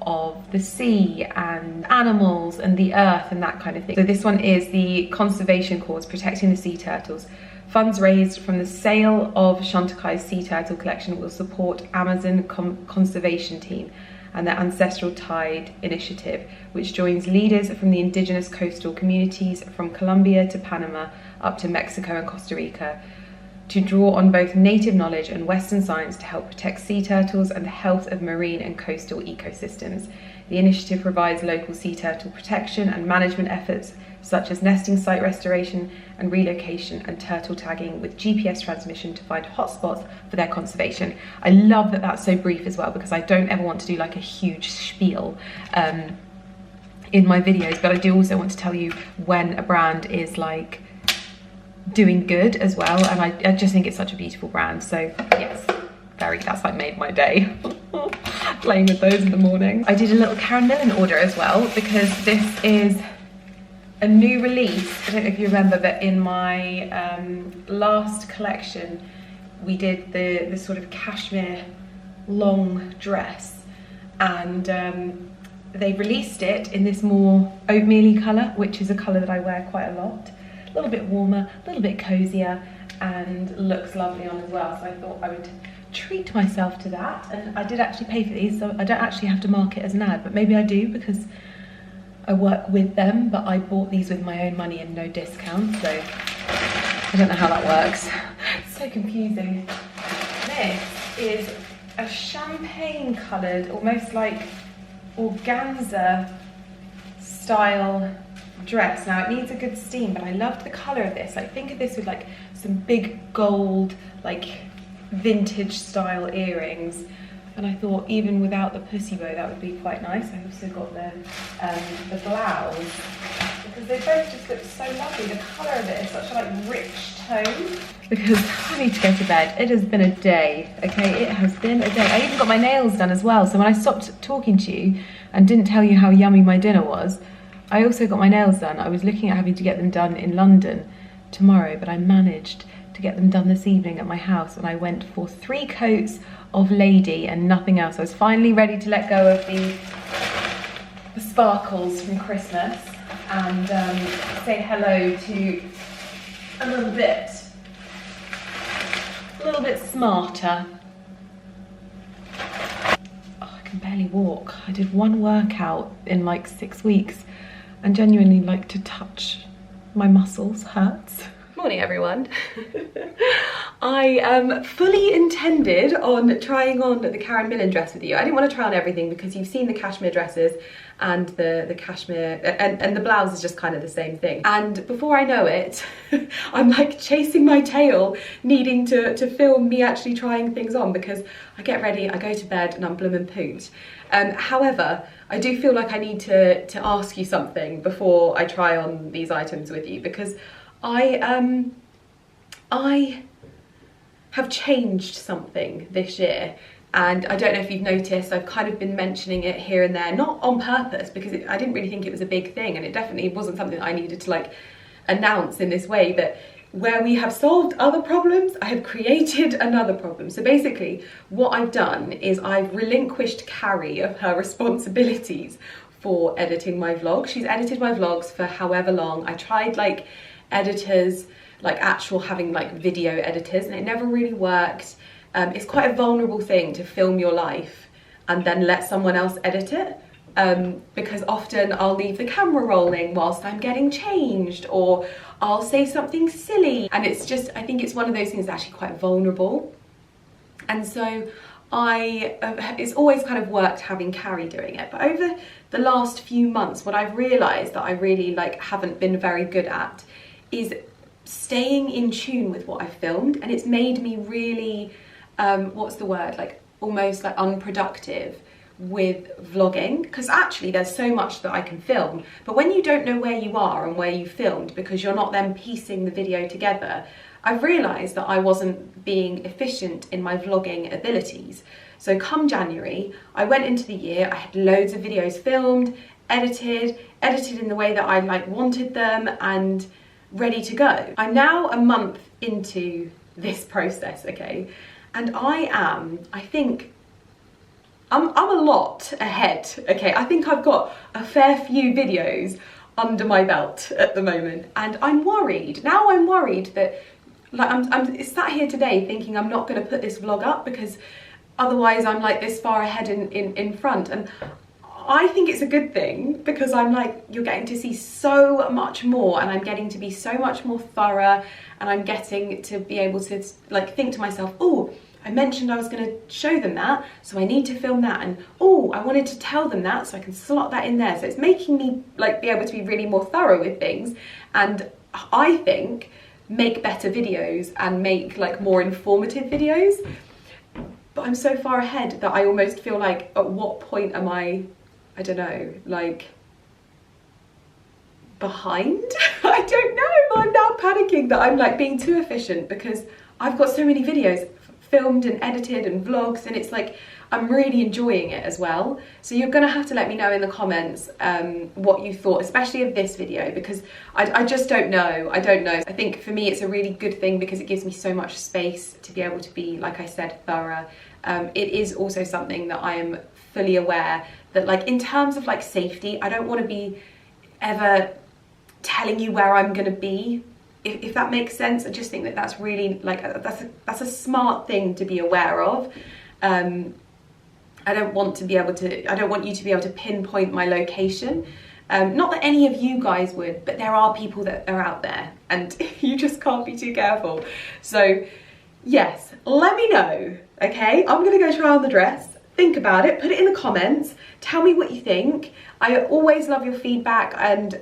of the sea and animals and the earth and that kind of thing. So this one is the conservation cause, protecting the sea turtles. Funds raised from the sale of Chantecaille's Sea Turtle collection will support Amazon Conservation Team and their Ancestral Tide initiative, which joins leaders from the indigenous coastal communities from Colombia to Panama up to Mexico and Costa Rica to draw on both native knowledge and Western science to help protect sea turtles and the health of marine and coastal ecosystems. The initiative provides local sea turtle protection and management efforts such as nesting site restoration and relocation and turtle tagging with GPS transmission to find hotspots for their conservation. I love that that's so brief as well, because I don't ever want to do like a huge spiel in my videos, but I do also want to tell you when a brand is like doing good as well, and I just think it's such a beautiful brand. So yes, that's like made my day. Playing with those in the morning. I did a little Karen Millen order as well, because this is a new release. I don't know if you remember, but in my last collection we did the sort of cashmere long dress, and they released it in this more oatmeal-y colour, which is a colour that I wear quite a lot. A little bit warmer, a little bit cozier, and looks lovely on as well. So I thought I would treat myself to that, and I did actually pay for these, so I don't actually have to mark it as an ad, but maybe I do because I work with them, but I bought these with my own money and no discount, so I don't know how that works. It's so confusing. This is a champagne coloured, almost like organza style dress. Now it needs a good steam, but I loved the colour of this. Like, think of this with like some big gold, like vintage style earrings, and I thought even without the pussy bow that would be quite nice. I also got the blouse because they both just look so lovely. The colour of it is such a like rich tone. Because I need to go to bed. It has been a day, okay? It has been a day. I even got my nails done as well. So when I stopped talking to you and didn't tell you how yummy my dinner was, I also got my nails done. I was looking at having to get them done in London tomorrow, but I managed to get them done this evening at my house, and I went for 3 coats of Lady and nothing else. I was finally ready to let go of the sparkles from Christmas and say hello to a little bit smarter. Oh, I can barely walk. I did 1 workout in like 6 weeks, and genuinely like to touch my muscles hurts. Morning everyone. I fully intended on trying on the Karen Millen dress with you. I didn't want to try on everything because you've seen the cashmere dresses and the cashmere and the blouse is just kind of the same thing. And before I know it, I'm like chasing my tail, needing to film me actually trying things on, because I get ready, I go to bed and I'm bloomin' poot. However, I do feel like I need to ask you something before I try on these items with you, because I have changed something this year, and I don't know if you've noticed, I've kind of been mentioning it here and there, not on purpose, because I didn't really think it was a big thing, and it definitely wasn't something that I needed to like announce in this way, but where we have solved other problems, I have created another problem. So basically what I've done is I've relinquished Carrie of her responsibilities for editing my vlogs. She's edited my vlogs for however long. I tried like editors, like actual having like video editors, and it never really worked. It's quite a vulnerable thing to film your life and then let someone else edit it, because often I'll leave the camera rolling whilst I'm getting changed, or I'll say something silly, and it's just, I think it's one of those things that's actually quite vulnerable. And so it's always kind of worked having Carrie doing it, but over the last few months what I've realised that I really like haven't been very good at is staying in tune with what I've filmed, and it's made me really, what's the word, like almost like unproductive with vlogging, because actually there's so much that I can film, but when you don't know where you are and where you filmed because you're not then piecing the video together, I've realised that I wasn't being efficient in my vlogging abilities. So come January, I went into the year, I had loads of videos filmed, edited in the way that I like wanted them, and ready to go. I'm now a month into this process, okay, and I think I'm a lot ahead, okay. I think I've got a fair few videos under my belt at the moment, and I'm worried. Now I'm worried that like I'm sat here today thinking I'm not going to put this vlog up because otherwise I'm like this far ahead in front, and I think it's a good thing because I'm like, you're getting to see so much more, and I'm getting to be so much more thorough, and I'm getting to be able to like think to myself, oh, I mentioned I was going to show them that, so I need to film that, and oh, I wanted to tell them that, so I can slot that in there. So it's making me like be able to be really more thorough with things, and I think make better videos and make like more informative videos. But I'm so far ahead that I almost feel like, at what point am I don't know, like behind? I don't know. I'm now panicking that I'm like being too efficient because I've got so many videos filmed and edited and vlogs, and it's like I'm really enjoying it as well. So you're gonna have to let me know in the comments what you thought, especially of this video, because I just don't know. I don't know. I think for me it's a really good thing because it gives me so much space to be able to be, like I said, thorough. It is also something that I am fully aware that, like, in terms of like safety, I don't want to be ever telling you where I'm going to be if that makes sense. I just think that that's really like, that's a smart thing to be aware of. I don't want you to be able to pinpoint my location. Not that any of you guys would, but there are people that are out there and you just can't be too careful. So yes, let me know, okay? I'm gonna go try on the dress, think about it, put it in the comments, tell me what you think. I always love your feedback, and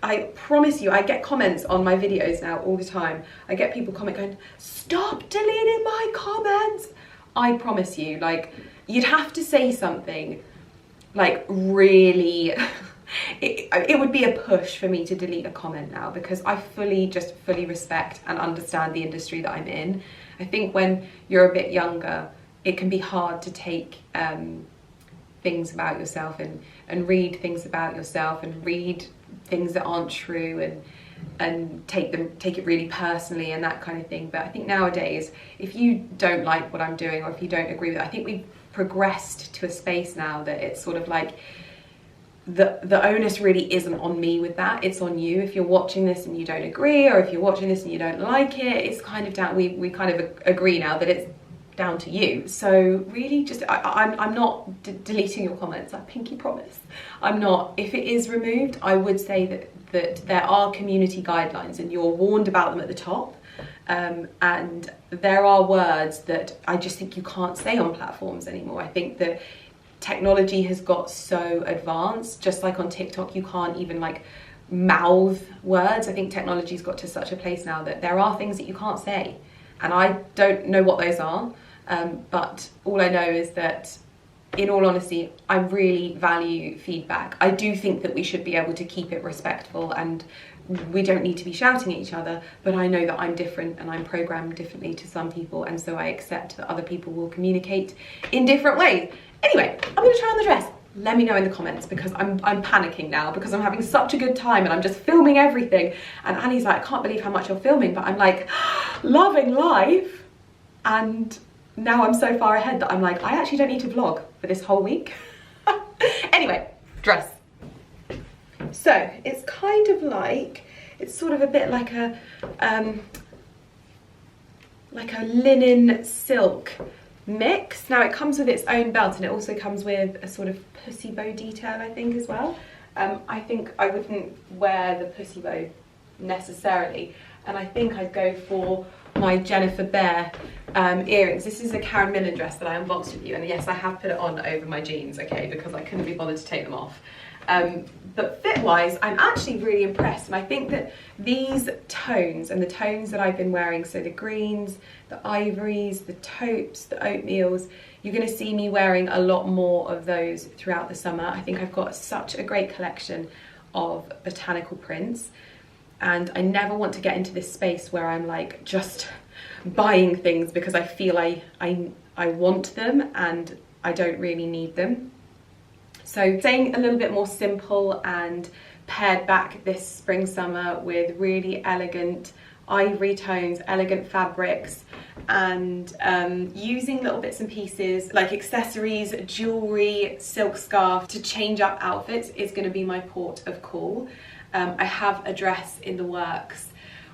I promise you, I get comments on my videos now all the time. I get people comment going, stop deleting my comments. I promise you, like, you'd have to say something like really, it would be a push for me to delete a comment now, because I fully respect and understand the industry that I'm in. I think when you're a bit younger, it can be hard to take things about yourself and read things about yourself and read things that aren't true and take it really personally and that kind of thing. But I think nowadays, if you don't like what I'm doing or if you don't agree with it, I think we've progressed to a space now that it's sort of like the onus really isn't on me with that, it's on you. If you're watching this and you don't agree, or if you're watching this and you don't like it, it's kind of down, we kind of agree now that it's down to you. So really just, I'm not deleting your comments, I pinky promise. I'm not. If it is removed, I would say that there are community guidelines and you're warned about them at the top. And there are words that I just think you can't say on platforms anymore. I think that technology has got so advanced, just like on TikTok, you can't even like mouth words. I think technology's got to such a place now that there are things that you can't say. And I don't know what those are, but all I know is that, in all honesty, I really value feedback. I do think that we should be able to keep it respectful and we don't need to be shouting at each other, but I know that I'm different and I'm programmed differently to some people, and so I accept that other people will communicate in different ways. Anyway, I'm gonna try on the dress. Let me know in the comments, because I'm panicking now because I'm having such a good time and I'm just filming everything. And Annie's like, I can't believe how much you're filming, but I'm like, loving life. And now I'm so far ahead that I'm like, I actually don't need to vlog for this whole week. Anyway, dress. So it's kind of like, it's sort of a bit like a linen silk mix. Now it comes with its own belt and it also comes with a sort of pussy bow detail, I think, as well. I think I wouldn't wear the pussy bow necessarily, and I think I'd go for my Jennifer Behr earrings. This is a Karen Millen dress that I unboxed with you, and yes, I have put it on over my jeans, okay, because I couldn't be bothered to take them off. But fit-wise, I'm actually really impressed, and I think that these tones and the tones that I've been wearing, so the greens, the ivories, the taupes, the oatmeals, you're going to see me wearing a lot more of those throughout the summer. I think I've got such a great collection of botanical prints, and I never want to get into this space where I'm like just buying things because I feel I want them and I don't really need them. So staying a little bit more simple and pared back this spring summer with really elegant ivory tones, elegant fabrics, and using little bits and pieces like accessories, jewellery, silk scarf to change up outfits is going to be my port of call. I have a dress in the works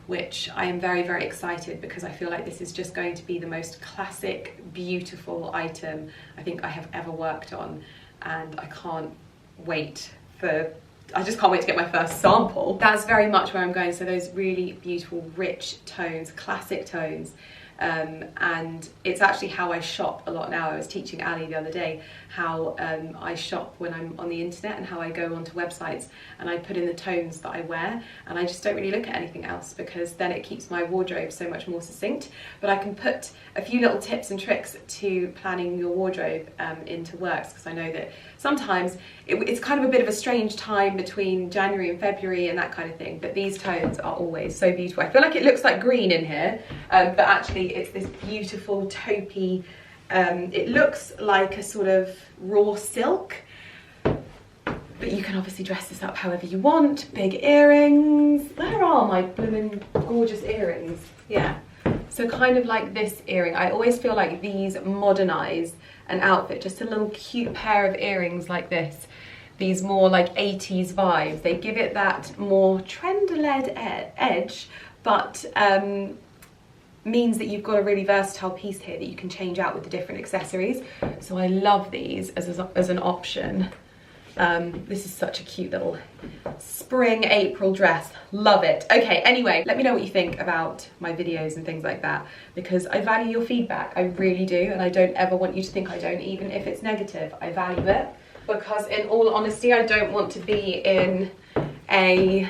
which I am very, very excited, because I feel like this is just going to be the most classic, beautiful item I think I have ever worked on. And I can't wait I just can't wait to get my first sample. That's very much where I'm going, so those really beautiful, rich tones, classic tones. And it's actually how I shop a lot now. I was teaching Ali the other day how I shop when I'm on the internet and how I go onto websites and I put in the tones that I wear, and I just don't really look at anything else, because then it keeps my wardrobe so much more succinct. But I can put a few little tips and tricks to planning your wardrobe into works, because I know that sometimes it's kind of a bit of a strange time between January and February and that kind of thing, but these tones are always so beautiful. I feel like it looks like green in here, but actually it's this beautiful taupey, it looks like a sort of raw silk, but you can obviously dress this up however you want. Big earrings. Where are my blooming gorgeous earrings? Yeah. So kind of like this earring. I always feel like these modernise an outfit, just a little cute pair of earrings like this. These more like 80s vibes. They give it that more trend-led edge, but means that you've got a really versatile piece here that you can change out with the different accessories. So I love these as an option. This is such a cute little spring April dress. Love it. Okay, anyway, let me know what you think about my videos and things like that, because I value your feedback. I really do, and I don't ever want you to think I don't, even if it's negative. I value it, because in all honesty, I don't want to be in a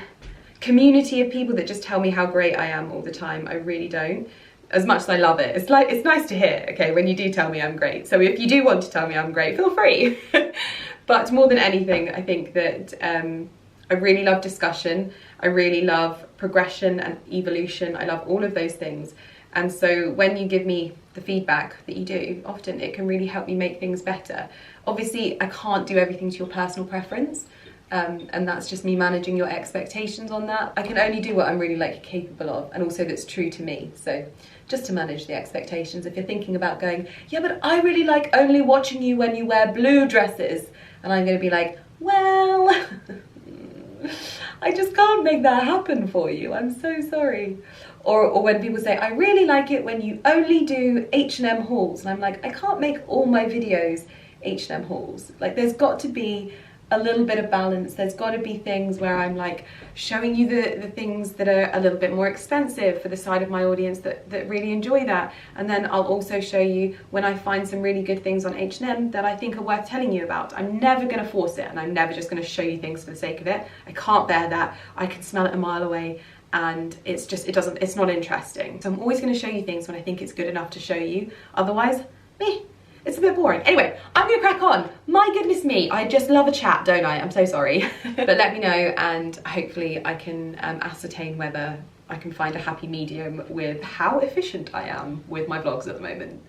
community of people that just tell me how great I am all the time. I really don't. As much as I love it, it's nice to hear, okay, when you do tell me I'm great. So if you do want to tell me I'm great, feel free. But more than anything, I think that I really love discussion. I really love progression and evolution. I love all of those things. And so when you give me the feedback that you do, often it can really help me make things better. Obviously, I can't do everything to your personal preference. And that's just me managing your expectations on that. I can only do what I'm really capable of, and also that's true to me. So just to manage the expectations, if you're thinking about going, yeah, but I really like only watching you when you wear blue dresses, and I'm going to be like, well, I just can't make that happen for you. I'm so sorry. Or when people say, I really like it when you only do H&M hauls, and I'm like, I can't make all my videos H&M hauls. Like, there's got to be a little bit of balance. There's got to be things where I'm like showing you the things that are a little bit more expensive for the side of my audience that really enjoy that, and then I'll also show you when I find some really good things on H&M that I think are worth telling you about. I'm never going to force it, and I'm never just going to show you things for the sake of it. I can't bear that. I can smell it a mile away, and it's not interesting. So I'm always going to show you things when I think it's good enough to show you. Otherwise, meh. It's a bit boring. Anyway, I'm gonna crack on. My goodness me, I just love a chat, don't I? I'm so sorry. But let me know, and hopefully I can ascertain whether I can find a happy medium with how efficient I am with my vlogs at the moment.